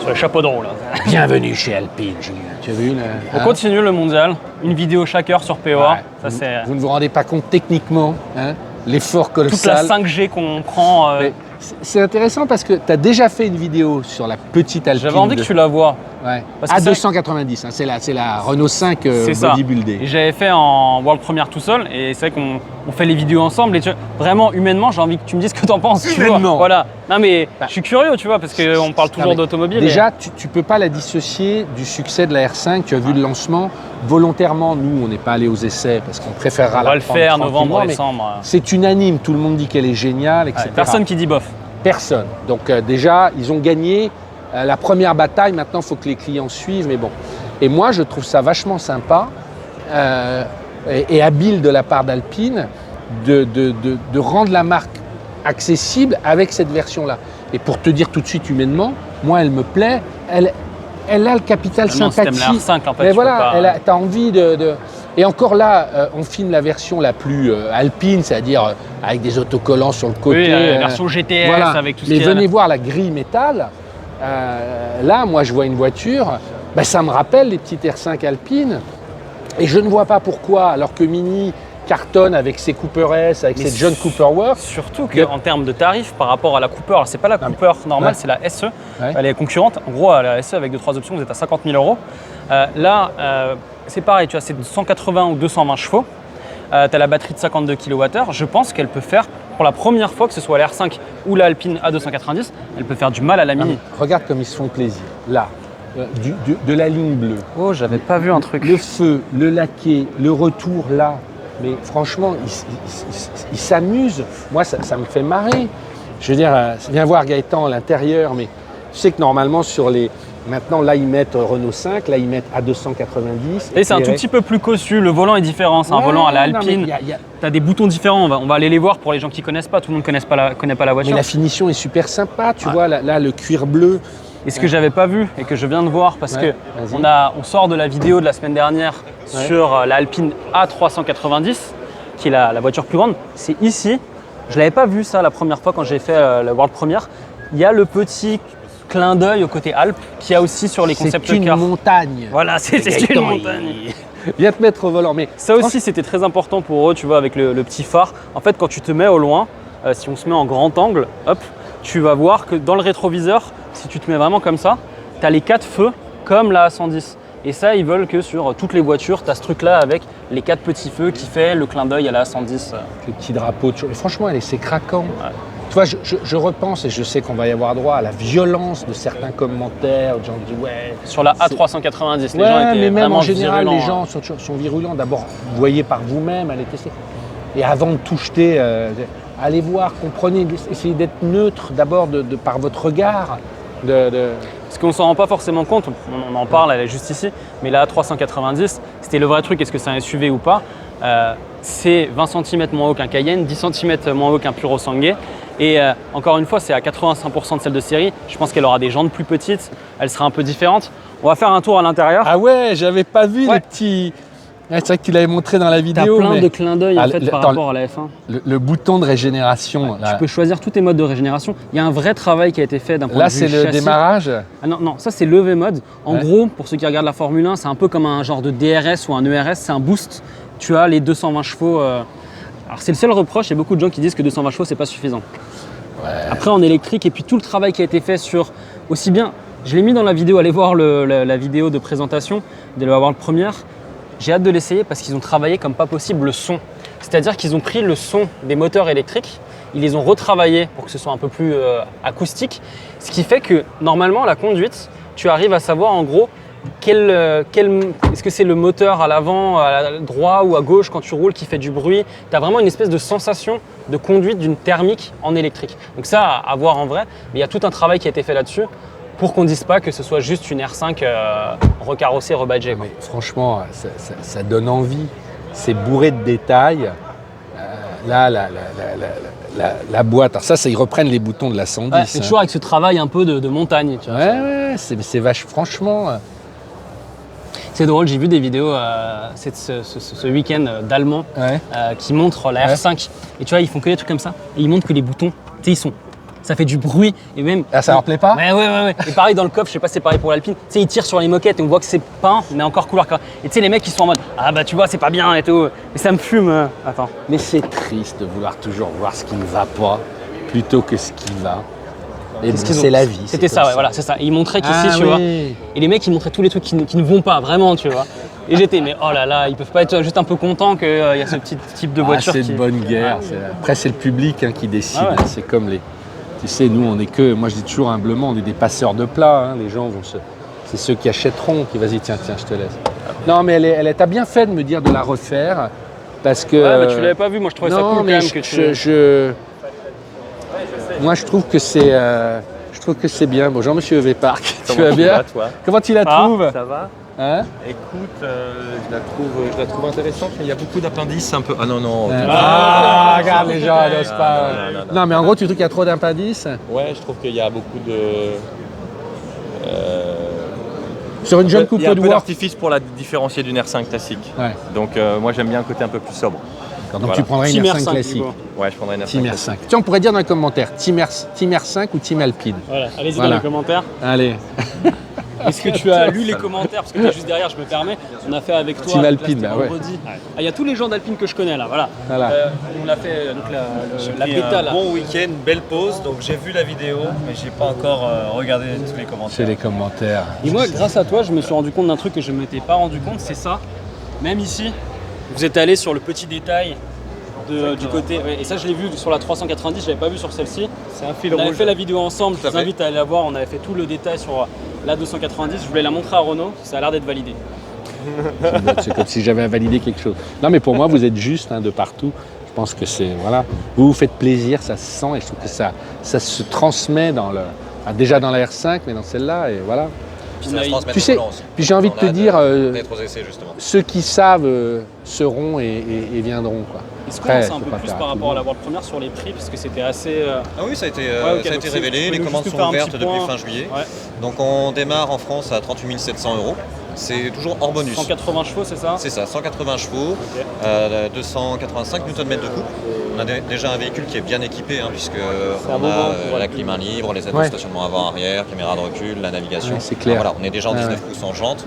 sur le chapeau de roue. Là. Bienvenue chez Alpine, Julien. Tu as vu On continue le mondial, une vidéo chaque heure sur POA. Ouais. Vous ne vous rendez pas compte techniquement, hein, l'effort colossal. Toute la 5G qu'on prend. C'est intéressant parce que tu as déjà fait une vidéo sur la petite Alpine. J'avais envie que tu la vois. Ouais. À 290, hein, c'est la Renault 5 bodybuildée. Et j'avais fait en world première tout seul et c'est vrai qu'on fait les vidéos ensemble et vraiment humainement j'ai envie que tu me dises ce que tu en penses. Humainement. Tu vois. Voilà. Non mais je suis curieux tu vois parce qu'on parle toujours d'automobile. Déjà tu peux pas la dissocier du succès de la R5. Tu as vu le lancement. Volontairement nous on n'est pas allé aux essais parce qu'on préférera on va le faire novembre, décembre. C'est unanime, tout le monde dit qu'elle est géniale, etc. Personne qui dit bof. Personne. Donc déjà ils ont gagné la première bataille, maintenant il faut que les clients suivent, mais bon. Et moi je trouve ça vachement sympa et habile de la part d'Alpine de rendre la marque accessible avec cette version-là. Et pour te dire tout de suite humainement, moi elle me plaît, elle a le capital sympathie. Si t'aimes la R5 en fait. Mais voilà, t'as envie de... Et encore là, on filme la version la plus alpine, c'est-à-dire avec des autocollants sur le côté. Oui, la version GTS voilà. avec tout ce qu'il y a. Mais venez voir la grille métal. Là, moi, je vois une voiture, ça me rappelle les petites R5 alpines. Et je ne vois pas pourquoi, alors que Mini cartonne avec ses Cooper S, avec ses John Cooper Works. Surtout qu'en termes de tarifs, par rapport à la Cooper, alors c'est pas la Cooper normale, c'est la SE. Ouais. Elle est concurrente. En gros, à la SE, avec 2-3 options, vous êtes à 50 000 €. Là, c'est pareil, tu as c'est 180 ou 220 chevaux. Tu as la batterie de 52 kWh. Je pense qu'elle peut faire, pour la première fois, que ce soit la R5 ou la Alpine A290, elle peut faire du mal à la Mini. Regarde comme ils se font plaisir. Là, de la ligne bleue. Oh, j'avais pas vu un truc. Le feu, le laqué, le retour là. Mais franchement, ils s'amusent. Moi, ça me fait marrer. Je veux dire, viens voir Gaëtan à l'intérieur, mais tu sais que normalement, sur les... Maintenant, là, ils mettent Renault 5, là, ils mettent A290. Et c'est un tout petit peu plus cossu, le volant est différent, c'est un volant à la Alpine. Tu as des boutons différents, on va aller les voir pour les gens qui ne connaissent pas, tout le monde ne connaît pas la voiture. Mais la finition est super sympa, tu vois, là, le cuir bleu. Et ce que j'avais pas vu et que je viens de voir, parce que on sort de la vidéo de la semaine dernière sur la Alpine A390, qui est la voiture plus grande, c'est ici. Je l'avais pas vu ça la première fois quand j'ai fait la World Premiere. Il y a le petit clin d'œil au côté Alpes qu'il y a aussi sur les concept cars. C'est une montagne. Voilà, c'est une montagne. Viens te mettre au volant. Mais ça aussi, c'était très important pour eux, tu vois, avec le petit phare. En fait, quand tu te mets au loin, si on se met en grand angle, hop, tu vas voir que dans le rétroviseur, si tu te mets vraiment comme ça, tu as les 4 feux comme la A110. Et ça, ils veulent que sur toutes les voitures, tu as ce truc-là avec les 4 petits feux qui fait le clin d'œil à la A110. Le petit drapeau. Franchement, c'est craquant. Ouais. Tu vois, je repense et je sais qu'on va y avoir droit à la violence de certains commentaires. Les gens disent ouais. Sur la A390, les gens étaient mais même vraiment en général, virulents, les gens sont virulents. D'abord, vous voyez par vous-même, allez tester. Et avant de tout jeter, allez voir, comprenez, essayez d'être neutre d'abord par votre regard. Parce qu'on ne s'en rend pas forcément compte, on en parle, elle est juste ici, mais la A390, c'était le vrai truc, est-ce que c'est un SUV ou pas? C'est 20 cm moins haut qu'un Cayenne, 10 cm moins haut qu'un Puro Sangue. Et encore une fois, c'est à 85% de celle de série. Je pense qu'elle aura des jantes plus petites, elle sera un peu différente. On va faire un tour à l'intérieur. Ah ouais, j'avais pas vu les petits... c'est vrai que tu l'avais montré dans la vidéo. T'as plein de clins d'œil en fait par rapport à la F1. Le bouton de régénération. Tu peux choisir tous tes modes de régénération. Il y a un vrai travail qui a été fait d'un point de vue châssis. Là, c'est le démarrage. Ah non, ça c'est le V-Mode. En gros, pour ceux qui regardent la Formule 1, c'est un peu comme un genre de DRS ou un ERS, c'est un boost. Tu as les 220 chevaux. Alors c'est le seul reproche, il y a beaucoup de gens qui disent que 220 chevaux, c'est pas suffisant. Ouais. Après en électrique, et puis tout le travail qui a été fait sur aussi bien, je l'ai mis dans la vidéo, allez voir la vidéo de présentation de la World Premiere. J'ai hâte de l'essayer parce qu'ils ont travaillé comme pas possible le son. C'est-à-dire qu'ils ont pris le son des moteurs électriques, ils les ont retravaillés pour que ce soit un peu plus acoustique, ce qui fait que normalement la conduite, tu arrives à savoir en gros est-ce que c'est le moteur à l'avant, à droite ou à gauche quand tu roules qui fait du bruit. Tu as vraiment une espèce de sensation de conduite d'une thermique en électrique. Donc ça, à voir en vrai, mais il y a tout un travail qui a été fait là-dessus pour qu'on ne dise pas que ce soit juste une R5 recarrossée, rebadgée. Mais franchement, ça donne envie. C'est bourré de détails. Là, la boîte, alors ça, ils reprennent les boutons de la 110. Ouais, c'est toujours avec ce travail un peu de montagne. Tu vois, ouais, c'est vache, franchement. C'est drôle, j'ai vu des vidéos ce week-end d'Allemands qui montrent la R5. Et tu vois, ils font que des trucs comme ça. Et ils montrent que les boutons, tu sais, ils sont ça fait du bruit et même. Ah, ça leur plaît pas? Ouais. Et pareil dans le coffre, je sais pas si c'est pareil pour l'Alpine. Tu sais, ils tirent sur les moquettes et on voit que c'est peint, mais encore couleur. Et tu sais, les mecs, ils sont en mode ah bah tu vois, c'est pas bien et tout. Mais ça me fume. Attends. Mais c'est triste de vouloir toujours voir ce qui ne va pas plutôt que ce qui va. Et bon, c'est la vie. C'était ça, ouais, voilà, c'est ça. Et ils montraient qu'ici, Ah tu vois. oui. Et les mecs, ils montraient tous les trucs qui ne vont pas, vraiment, tu vois. Et j'étais, mais oh là là, ils peuvent pas être juste un peu contents qu'il y a ce petit type de voiture. C'est de bonne guerre. Après, c'est le public qui décide. Ah ouais. C'est comme les. Tu sais, nous, on est que. Moi, je dis toujours humblement, on est des passeurs de plats. Hein. Les gens vont se. C'est ceux qui achèteront qui. Vas-y, tiens, je te laisse. Non, mais t'as bien fait de me dire de la refaire. Parce que. Ouais, bah tu l'avais pas vu, moi je trouvais ça cool quand même que tu. Moi, je trouve que c'est. Je trouve que c'est bien. Bonjour, monsieur Véparc. Tu vas bien? Vas, toi Comment tu la trouves? Ça va? Hein? Écoute, je la trouve intéressante, mais il y a beaucoup d'appendices un peu. Ah non. Regarde les gens, n'osent pas. Non, mais en gros, tu trouves qu'il y a trop d'appendices? Ouais, je trouve qu'il y a beaucoup de. Sur une jeune coupe Il y a un de peu bois. d'artifice pour la différencier d'une R5 classique. Ouais. Donc moi j'aime bien un côté un peu plus sobre. Donc Voilà. tu prendrais une Team R5 R5, classique. du coup. Ouais, je prendrais une R5. Team classique. R5. Tiens, on pourrait dire dans les commentaires, Team R5 ou Team Alpine. Voilà, allez-y Voilà. dans les commentaires. Allez. Est-ce que tu as lu les commentaires? Parce que tu es juste derrière, je me permets. On a fait avec toi. Team donc là, Alpine, c'était bah ouais. vendredi. Il y a tous les gens d'Alpine que je connais là, voilà. Voilà. On a fait donc, la Pris bêta un là. bon week-end, belle pause, donc j'ai vu la vidéo, mais j'ai pas encore regardé tous les commentaires. C'est les commentaires. Et moi, grâce à toi, je me suis rendu compte d'un truc que je ne m'étais pas rendu compte, c'est ça. Même ici, vous êtes allé sur le petit détail du côté. Ouais, et ça, je l'ai vu sur la 390, je l'avais pas vu sur celle-ci. C'est un fil On avait rouge. fait la vidéo ensemble, je Tout à vous fait. invite à aller la voir. On avait fait tout le détail sur la 290. Je voulais la montrer à Renault, ça a l'air d'être validé. C'est comme si j'avais validé quelque chose. Non, mais pour moi, vous êtes juste de partout. Je pense que c'est. Voilà. Vous vous faites plaisir, ça se sent et je trouve que ça se transmet dans le. Déjà dans la R5, mais dans celle-là, et voilà. Puis ça se transmet Tu au sais, volant aussi. puis j'ai envie de te dire, D'être aux essais justement. ceux qui savent seront et viendront. Quoi. Est-ce qu'on Après, en sait un faut peu pas plus faire par à tout rapport à le la World Première sur les prix, parce que c'était assez. Ah oui, ça a été, ok, ça a donc été c'est- révélé, tu peux les nous commandes juste sont faire un ouvertes petit depuis point. fin juillet. Ouais. Donc on démarre en France à 38 700 €. C'est toujours hors bonus. 180 chevaux, c'est ça? C'est ça, 180 chevaux, 285 Nm de coupe. On a déjà un véhicule qui est bien équipé, hein, puisque un on beau a vent pour la la clim libre, les aides Ouais. de stationnement avant-arrière, caméra de recul, la navigation. Ouais, c'est clair. Voilà, on est déjà en Ouais, 19 ouais. pouces en jante.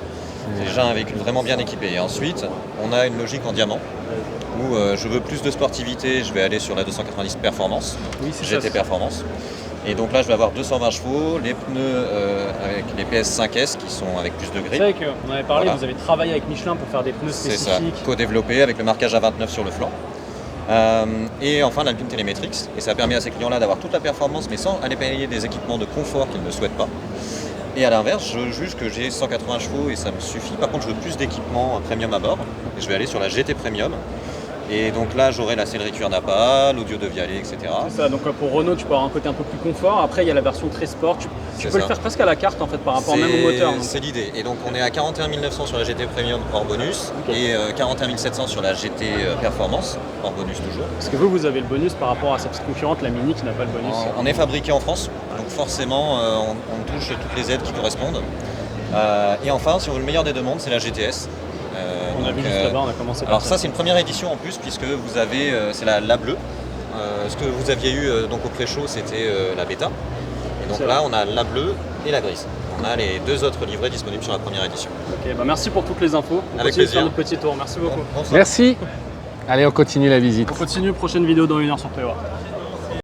C'est déjà un véhicule vraiment bien équipé. Et ensuite, on a une logique en diamant où je veux plus de sportivité, je vais aller sur la 290 Performance, Oui, c'est GT ça. Performance. Et donc là, je vais avoir 220 chevaux, les pneus avec les PS5S qui sont avec plus de C'est grille. vrai qu'on avait parlé, Voilà. vous avez travaillé avec Michelin pour faire des pneus C'est ça, spécifiques. co-développé avec le marquage A29 sur le flanc. Et enfin l'Alpine Telemetrics. Et ça permet à ces clients-là d'avoir toute la performance, mais sans aller payer des équipements de confort qu'ils ne souhaitent pas. Et à l'inverse, je juge que j'ai 180 chevaux et ça me suffit. Par contre, je veux plus d'équipements premium à bord. Et je vais aller sur la GT Premium. Et donc là, j'aurai la sellerie cuir Napa, l'audio de Vialet, etc. C'est ça, donc pour Renault, tu peux avoir un côté un peu plus confort. Après, il y a la version très sport. Tu C'est peux le ça. faire presque à la carte en fait par rapport même au moteur. donc. C'est l'idée. Et donc on est à 41 900 sur la GT Premium hors bonus Ok. et 41 700 sur la GT Performance hors bonus toujours. Parce que vous avez le bonus par rapport à sa petite concurrente, la Mini, qui n'a pas le bonus. On est fabriqué en France, donc forcément on touche toutes les aides qui correspondent. Et enfin, sur le meilleur des deux mondes, c'est la GTS. On a donc, vu juste là-bas, on a commencé par alors ça c'est une première édition en plus puisque vous avez, c'est la bleue. Ce que vous aviez eu donc au pré-show c'était la bêta. Et donc C'est là vrai. on a la bleue et la grise. On a les deux autres livrets disponibles sur la première édition. Ok, bah merci pour toutes les infos. On Avec continue de faire plaisir. notre petit tour. Merci beaucoup. Bonsoir. Merci. Allez, on continue la visite. On continue, prochaine vidéo dans 1 heure sur POA.